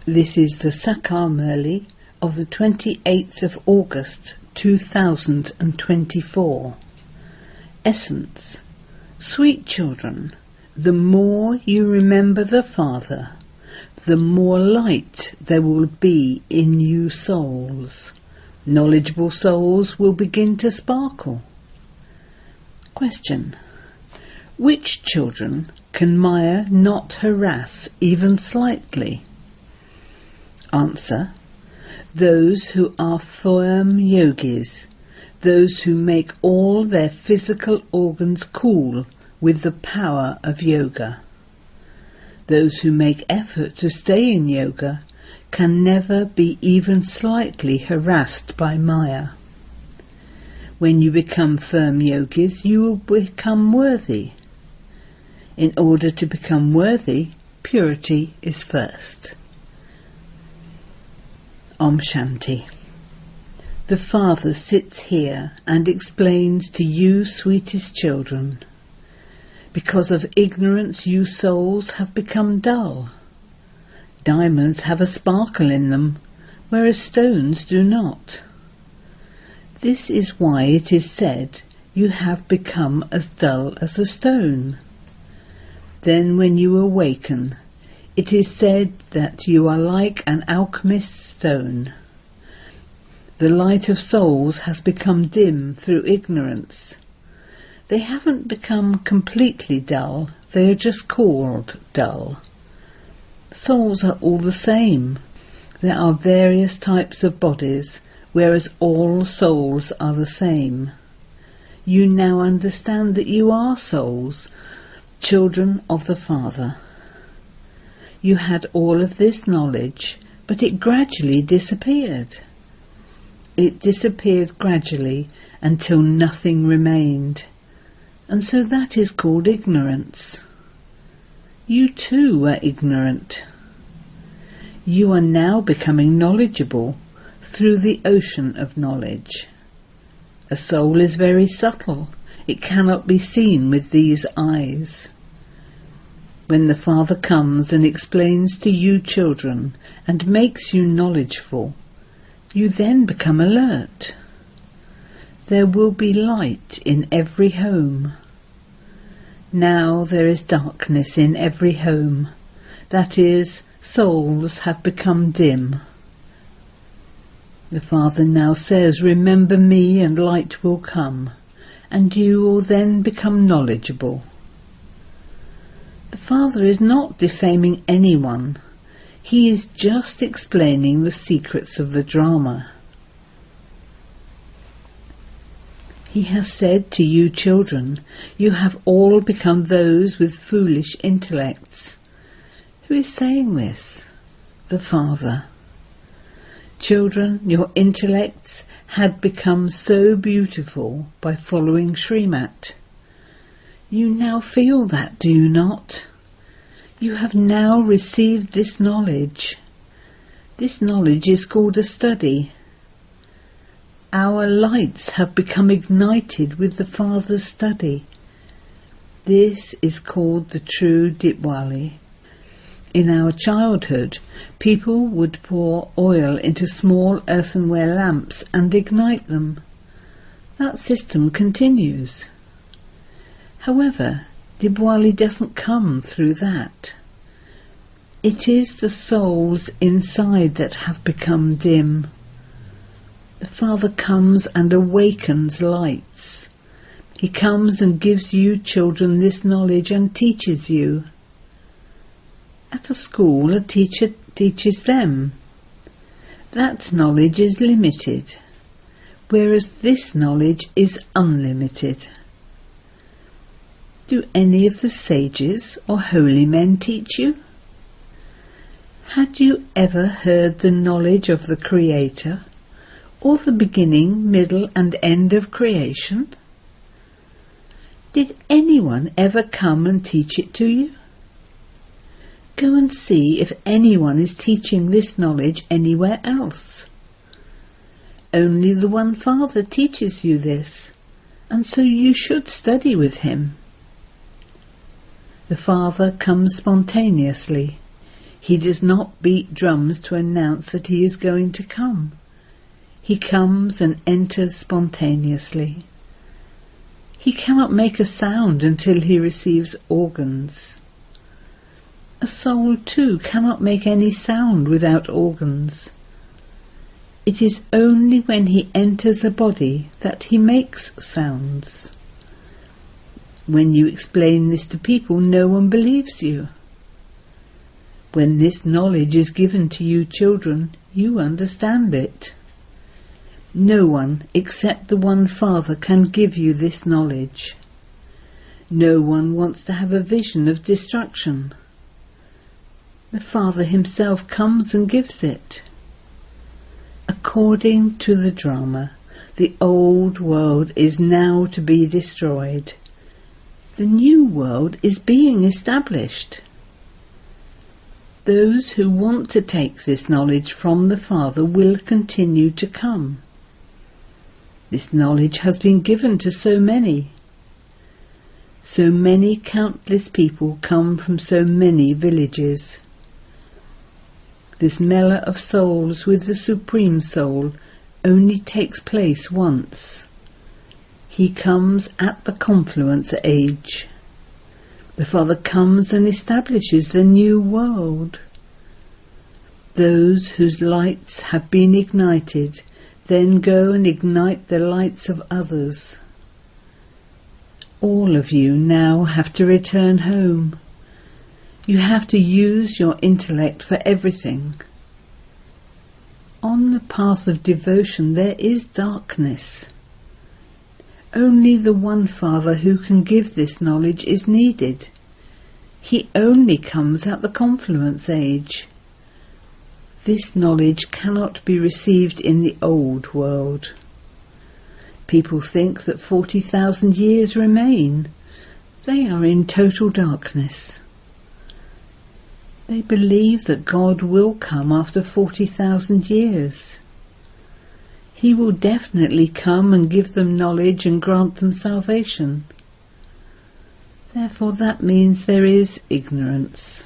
This is the Sakar Murli of the 28th of August 2024. Essence. Sweet children, the more you remember the Father, the more light there will be in you souls. Knowledgeable souls will begin to sparkle. Question. Which children can Maya not harass even slightly? Answer. Those who are firm yogis, those who make all their physical organs cool with the power of yoga. Those who make effort to stay in yoga can never be even slightly harassed by Maya. When you become firm yogis, you will become worthy. In order to become worthy, purity is first. Om Shanti. The Father sits here and explains to you, sweetest children. Because of ignorance, you souls have become dull. Diamonds have a sparkle in them, whereas stones do not. This is why it is said, you have become as dull as a stone. Then when you awaken, it is said that you are like an alchemist's stone. The light of souls has become dim through ignorance. They haven't become completely dull, they are just called dull. Souls are all the same. There are various types of bodies, whereas all souls are the same. You now understand that you are souls, children of the Father. You had all of this knowledge, but it gradually disappeared. It disappeared gradually until nothing remained, and so that is called ignorance. You too were ignorant. You are now becoming knowledgeable through the ocean of knowledge. A soul is very subtle. It cannot be seen with these eyes. When the Father comes and explains to you children and makes you knowledgeful, you then become alert. There will be light in every home. Now there is darkness in every home. That is, souls have become dim. The Father now says, remember me and light will come, and you will then become knowledgeable. The Father is not defaming anyone. He is just explaining the secrets of the drama. He has said to you children, you have all become those with foolish intellects. Who is saying this? The Father. Children, your intellects had become so beautiful by following Srimat. You now feel that, do you not? You have now received this knowledge. This knowledge is called a study. Our lights have become ignited with the Father's study. This is called the true Diwali. In our childhood, people would pour oil into small earthenware lamps and ignite them. That system continues. However, Diwali doesn't come through that. It is the souls inside that have become dim. The Father comes and awakens lights. He comes and gives you children this knowledge and teaches you. At a school, a teacher teaches them. That knowledge is limited, whereas this knowledge is unlimited. Do any of the sages or holy men teach you? Had you ever heard the knowledge of the Creator, or the beginning, middle and end of creation? Did anyone ever come and teach it to you? Go and see if anyone is teaching this knowledge anywhere else. Only the One Father teaches you this, and so you should study with him. The Father comes spontaneously. He does not beat drums to announce that he is going to come. He comes and enters spontaneously. He cannot make a sound until he receives organs. A soul, too, cannot make any sound without organs. It is only when he enters a body that he makes sounds. When you explain this to people, no one believes you. When this knowledge is given to you children, you understand it. No one except the one Father can give you this knowledge. No one wants to have a vision of destruction. The Father himself comes and gives it. According to the drama, the old world is now to be destroyed. The new world is being established. Those who want to take this knowledge from the Father will continue to come. This knowledge has been given to so many. So many countless people come from so many villages. This melee of souls with the Supreme Soul only takes place once. He comes at the confluence age. The Father comes and establishes the new world. Those whose lights have been ignited then go and ignite the lights of others. All of you now have to return home. You have to use your intellect for everything. On the path of devotion there is darkness. Only the one Father who can give this knowledge is needed. He only comes at the confluence age. This knowledge cannot be received in the old world. People think that 40,000 years remain. They are in total darkness. They believe that God will come after 40,000 years. He will definitely come and give them knowledge and grant them salvation. Therefore that means there is ignorance.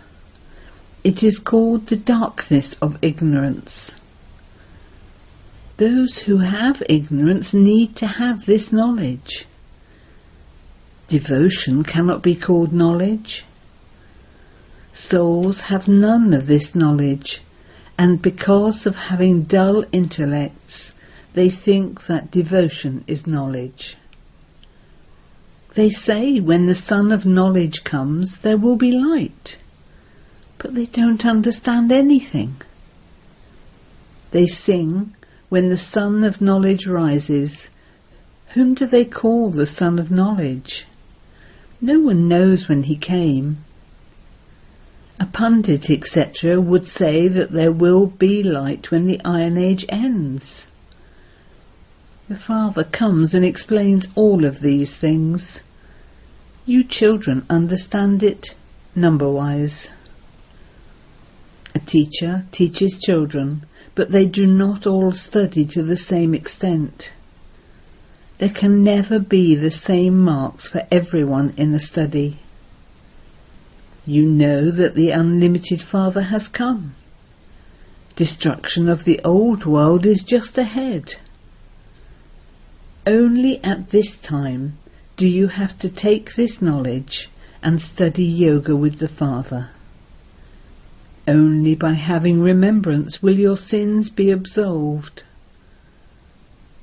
It is called the darkness of ignorance. Those who have ignorance need to have this knowledge. Devotion cannot be called knowledge. Souls have none of this knowledge, and because of having dull intellects, they think that devotion is knowledge. They say when the Son of Knowledge comes, there will be light, but they don't understand anything. They sing, when the Son of Knowledge rises. Whom do they call the Son of Knowledge? No one knows when he came. A pundit, etc., would say that there will be light when the Iron Age ends. The Father comes and explains all of these things. You children understand it number-wise. A teacher teaches children, but they do not all study to the same extent. There can never be the same marks for everyone in the study. You know that the unlimited Father has come. Destruction of the old world is just ahead. Only at this time do you have to take this knowledge and study yoga with the Father. Only by having remembrance will your sins be absolved.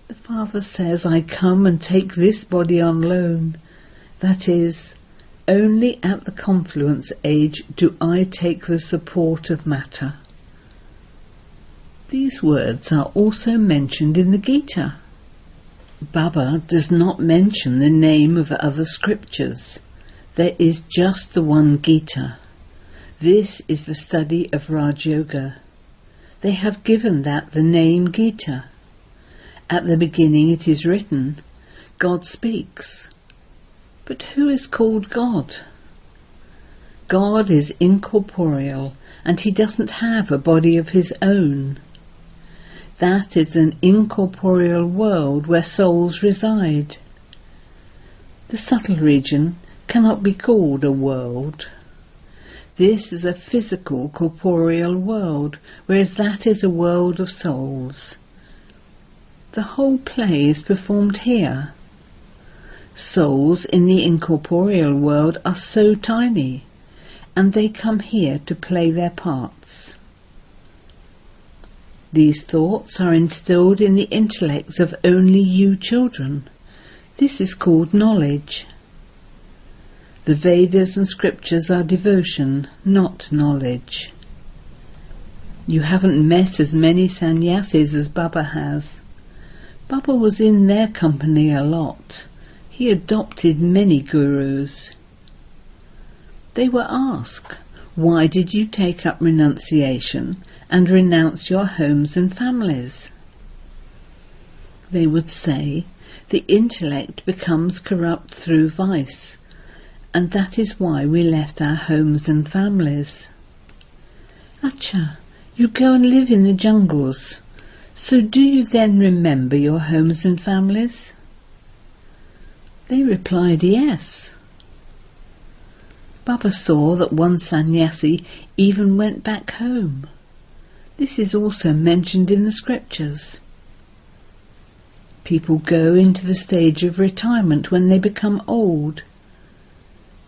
The Father says, I come and take this body on loan. That is, only at the confluence age do I take the support of matter. These words are also mentioned in the Gita. Baba does not mention the name of other scriptures. There is just the one Gita. This is the study of Raj Yoga. They have given that the name Gita. At the beginning it is written, God speaks. But who is called God? God is incorporeal, and he doesn't have a body of his own. That is an incorporeal world where souls reside. The subtle region cannot be called a world. This is a physical, corporeal world, whereas that is a world of souls. The whole play is performed here. Souls in the incorporeal world are so tiny, and they come here to play their parts. These thoughts are instilled in the intellects of only you children. This is called knowledge. The Vedas and scriptures are devotion, not knowledge. You haven't met as many sannyasis as Baba has. Baba was in their company a lot. He adopted many gurus. They were asked, why did you take up renunciation and renounce your homes and families? They would say, the intellect becomes corrupt through vice, and that is why we left our homes and families. Acha, you go and live in the jungles, so do you then remember your homes and families? They replied yes. Baba saw that one sannyasi even went back home. This is also mentioned in the scriptures. People go into the stage of retirement when they become old.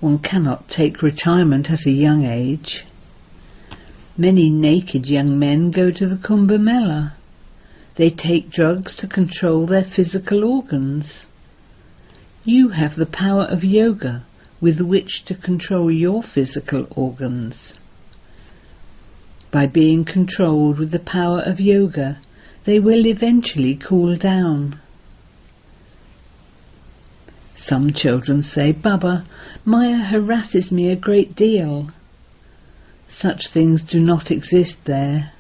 One cannot take retirement at a young age. Many naked young men go to the Kumbh Mela. They take drugs to control their physical organs. You have the power of yoga with which to control your physical organs. By being controlled with the power of yoga, they will eventually cool down. Some children say, Baba, Maya harasses me a great deal. Such things do not exist there.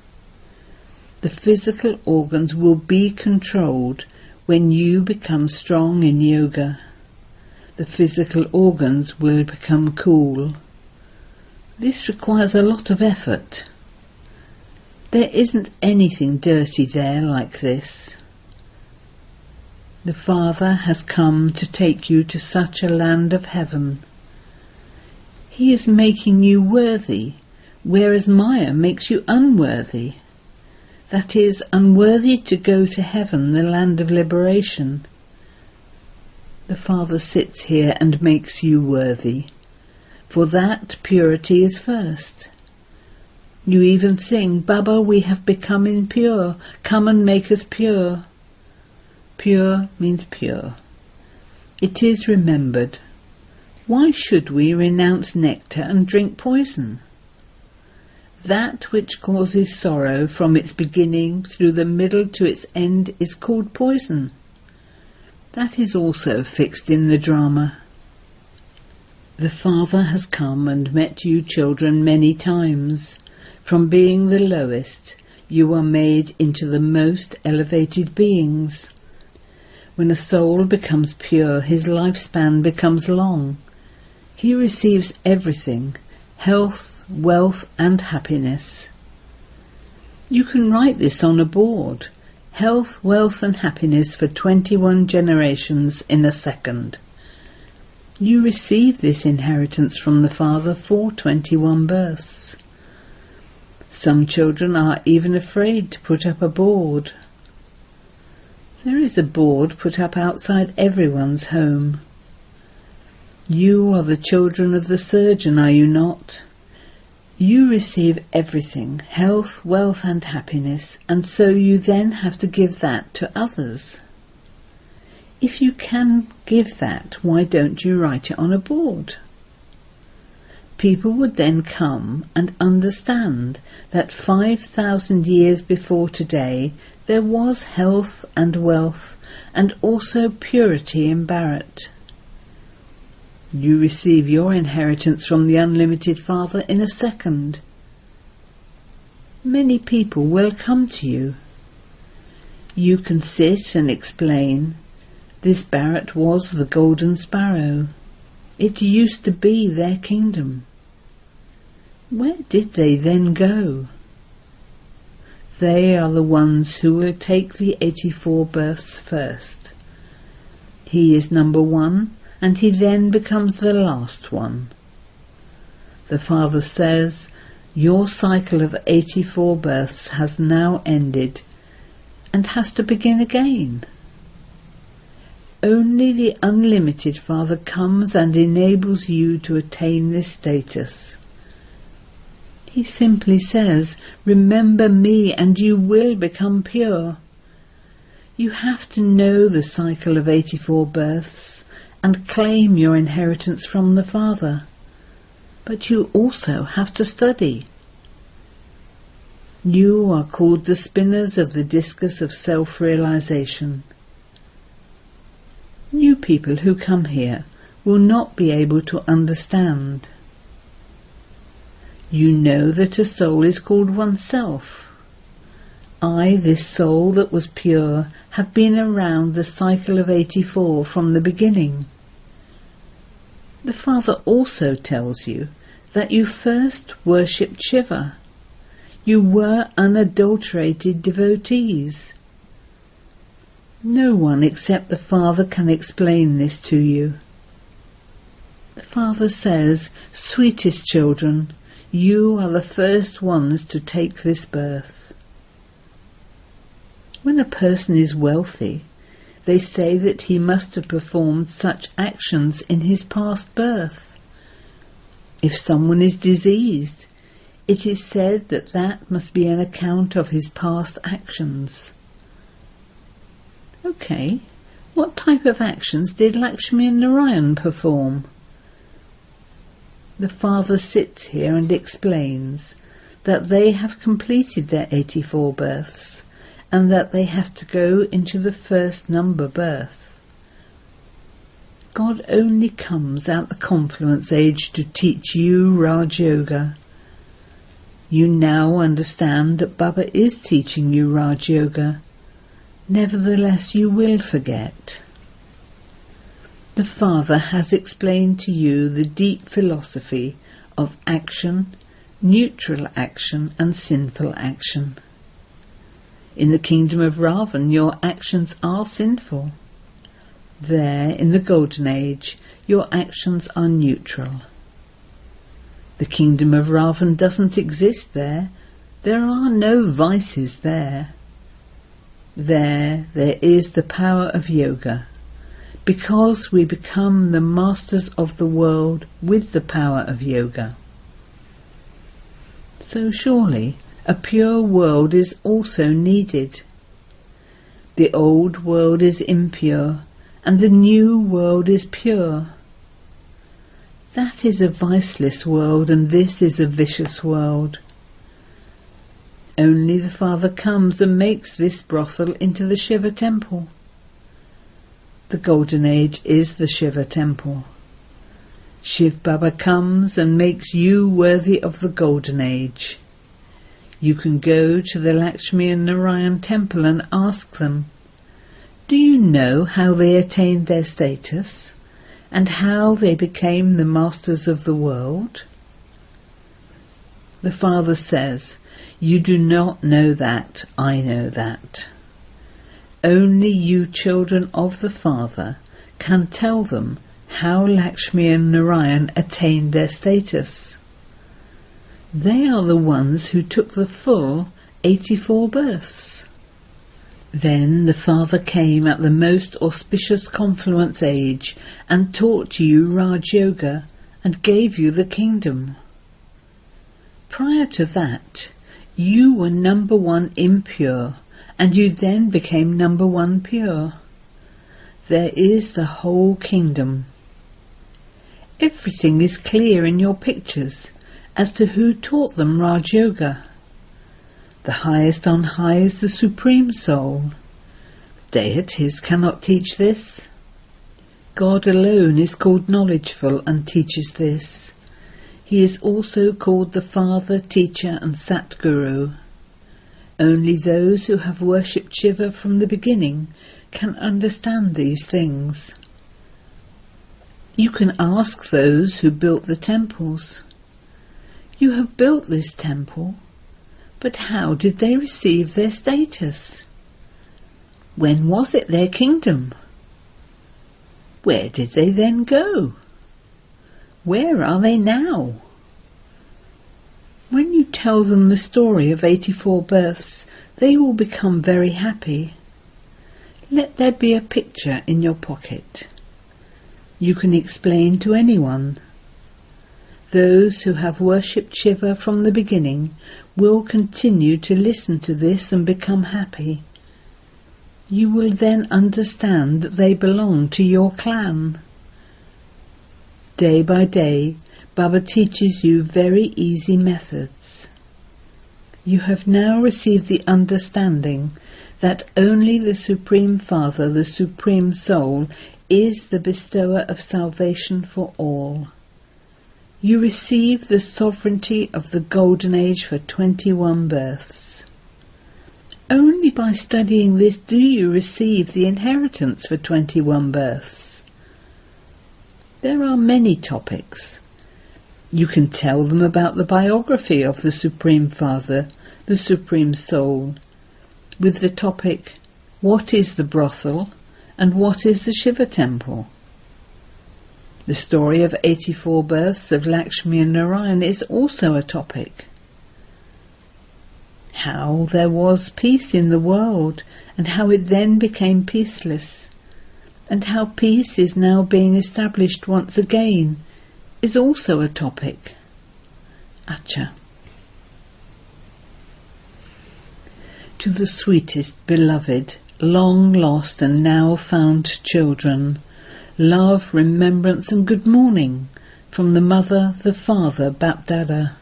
The physical organs will be controlled when you become strong in yoga. The physical organs will become cool. This requires a lot of effort. There isn't anything dirty there like this. The Father has come to take you to such a land of heaven. He is making you worthy, whereas Maya makes you unworthy. That is, unworthy to go to heaven, the land of liberation. The Father sits here and makes you worthy. For that, purity is first. You even sing, Baba, we have become impure. Come and make us pure. Pure means pure. It is remembered. Why should we renounce nectar and drink poison? That which causes sorrow from its beginning through the middle to its end is called poison. That is also fixed in the drama. The Father has come and met you children many times. From being the lowest, you are made into the most elevated beings. When a soul becomes pure, his lifespan becomes long. He receives everything, health, wealth and happiness. You can write this on a board. Health, wealth and happiness for 21 generations in a second. You receive this inheritance from the Father for 21 births. Some children are even afraid to put up a board. There is a board put up outside everyone's home. You are the children of the surgeon, are you not? You receive everything, health, wealth and happiness, and so you then have to give that to others. If you can give that, why don't you write it on a board? People would then come and understand that 5,000 years before today there was health and wealth and also purity in Bharat. You receive your inheritance from the unlimited Father in a second. Many people will come to you. You can sit and explain, this Bharat was the golden sparrow. It used to be their kingdom. Where did they then go? They are the ones who will take the 84 births first. He is number 1, and he then becomes the last one. the Father says, your cycle of 84 births has now ended and has to begin again. Only the unlimited Father comes and enables you to attain this status. He simply says, remember me and you will become pure. You have to know the cycle of 84 births and claim your inheritance from the Father. But you also have to study. You are called the spinners of the discus of self-realization. New people who come here will not be able to understand. You know that a soul is called oneself. I, this soul that was pure, have been around the cycle of 84 from the beginning. The Father also tells you that you first worshipped Shiva. You were unadulterated devotees. No one except the Father can explain this to you. The Father says, sweetest children, you are the first ones to take this birth. When a person is wealthy, they say that he must have performed such actions in his past birth. If someone is diseased, it is said that that must be an account of his past actions. Okay, what type of actions did Lakshmi and Narayan perform? The Father sits here and explains that they have completed their 84 births and that they have to go into the first number birth. God only comes at the confluence age to teach you Raj Yoga. You now understand that Baba is teaching you Raj Yoga. Nevertheless, you will forget. The Father has explained to you the deep philosophy of action, neutral action and sinful action. In the kingdom of Ravan, your actions are sinful. There, in the Golden Age, your actions are neutral. The kingdom of Ravan doesn't exist there. There are no vices there. There is the power of yoga, because we become the masters of the world with the power of yoga. So surely a pure world is also needed. The old world is impure and the new world is pure. That is a viceless world and this is a vicious world. Only the Father comes and makes this brothel into the Shiva temple. The Golden Age is the Shiva temple. Shiv Baba comes and makes you worthy of the Golden Age. You can go to the Lakshmi and Narayan temple and ask them, do you know how they attained their status and how they became the masters of the world? The Father says, you do not know that, I know that. Only you children of the Father can tell them how Lakshmi and Narayan attained their status. They are the ones who took the full 84 births. Then the Father came at the most auspicious confluence age and taught you Raj Yoga and gave you the kingdom. Prior to that, you were number 1 impure and you then became number 1 pure. There is the whole kingdom. Everything is clear in your pictures as to who taught them Raj Yoga. The highest on high is the Supreme Soul. Deities cannot teach this. God alone is called knowledgeful and teaches this. He is also called the Father, Teacher and Satguru. Only those who have worshipped Shiva from the beginning can understand these things. You can ask those who built the temples. You have built this temple, but how did they receive their status? When was it their kingdom? Where did they then go? Where are they now? tell them the story of 84 births, they will become very happy. Let there be a picture in your pocket. You can explain to anyone. Those who have worshipped Shiva from the beginning will continue to listen to this and become happy. You will then understand that they belong to your clan. Day by day, Baba teaches you very easy methods. You have now received the understanding that only the Supreme Father, the Supreme Soul, is the bestower of salvation for all. You receive the sovereignty of the Golden Age for 21 births. Only by studying this do you receive the inheritance for 21 births. There are many topics. You can tell them about the biography of the Supreme Father, the Supreme Soul, with the topic, what is the brothel and what is the Shiva temple? The story of 84 births of Lakshmi and Narayan is also a topic. How there was peace in the world and how it then became peaceless, and how peace is now being established once again, is also a topic. Acha. To the sweetest, beloved, long lost and now found children, love, remembrance and good morning from the Mother, the Father, Bapdada.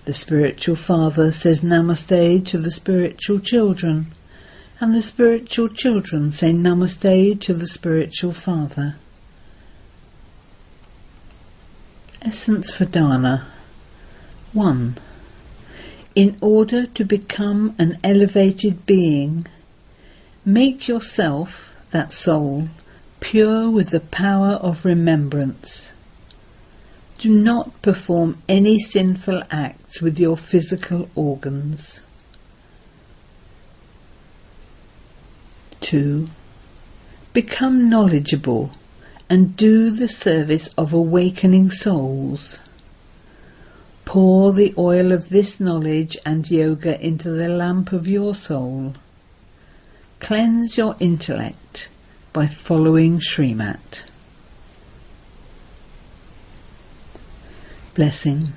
The spiritual father says Namaste to the spiritual children, and the spiritual children say Namaste to the spiritual father. Essence for Dana. 1. In order to become an elevated being, make yourself, that soul, pure with the power of remembrance. Do not perform any sinful acts with your physical organs. 2. Become knowledgeable and do the service of awakening souls. Pour the oil of this knowledge and yoga into the lamp of your soul. Cleanse your intellect by following Srimat. Blessing.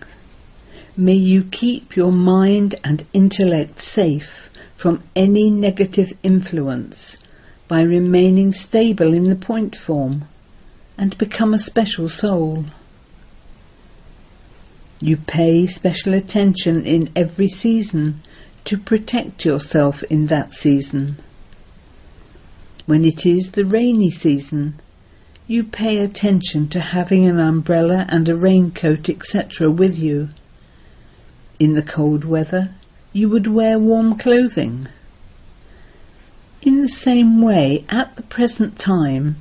May you keep your mind and intellect safe from any negative influence by remaining stable in the point form and become a special soul. You pay special attention in every season to protect yourself in that season. When it is the rainy season, you pay attention to having an umbrella and a raincoat, etc. with you. In the cold weather, you would wear warm clothing. In the same way, at the present time,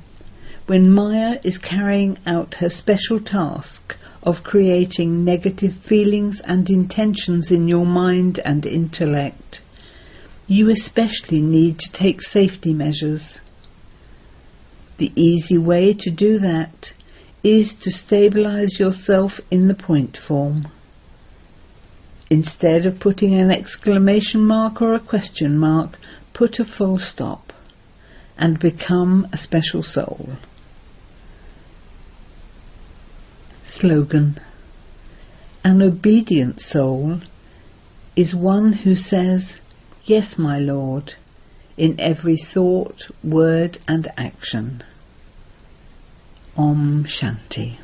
when Maya is carrying out her special task of creating negative feelings and intentions in your mind and intellect, you especially need to take safety measures. The easy way to do that is to stabilize yourself in the point form. Instead of putting an exclamation mark or a question mark, put a full stop and become a special soul. Slogan. An obedient soul is one who says, "Yes, my Lord," in every thought, word and action. Om Shanti.